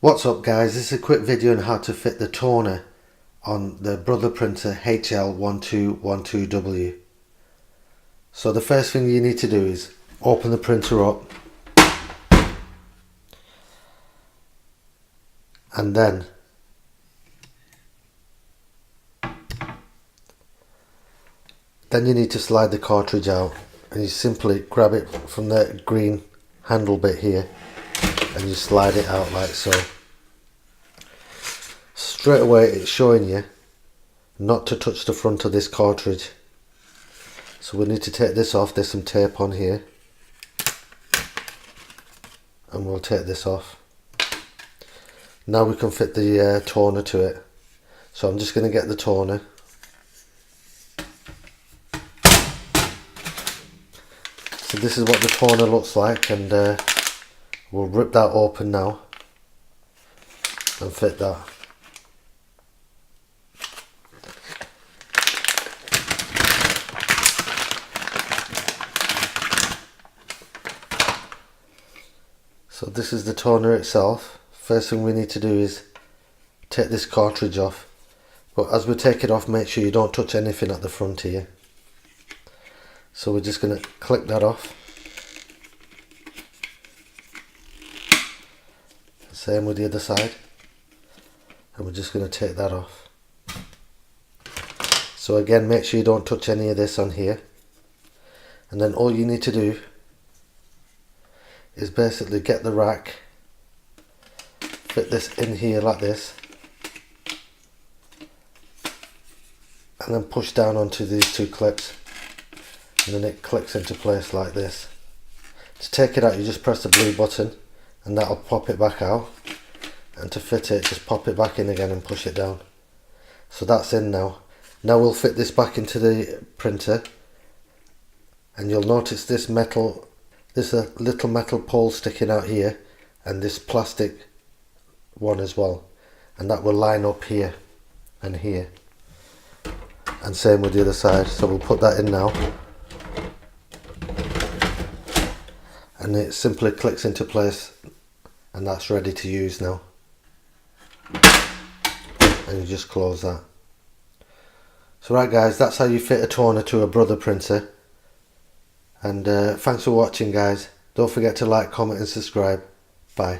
What's up guys, this is a quick video on how to fit the toner on the Brother printer HL1212W. So the first thing you need to do is open the printer up and then you need to slide the cartridge out, and you simply grab it from the green handle bit here and you slide it out like so. Straight away it's showing you not to touch the front of this cartridge, so we need to take this off. There's some tape on here and we'll take this off. Now we can fit the toner to it, so I'm just going to get the toner. So this is what the toner looks like, and we'll rip that open now and fit that. So this is the toner itself. First thing we need to do is take this cartridge off, but as we take it off, make sure you don't touch anything at the front here. So we're just going to click that off. Same with the other side, and we're just going to take that off. So again, make sure you don't touch any of this on here, and then all you need to do is basically get the rack, fit this in here like this, and then push down onto these two clips, and then it clicks into place like this. To take it out, you just press the blue button and that'll pop it back out, and to fit it, just pop it back in again and push it down. So that's in now. Now we'll fit this back into the printer, and you'll notice this metal, there's a little metal pole sticking out here and this plastic one as well, and that will line up here and here, and same with the other side. So we'll put that in now, and it simply clicks into place, and that's ready to use now. And you just close that. So right guys, that's how you fit a toner to a Brother printer. And thanks for watching guys. Don't forget to like, comment and subscribe. Bye.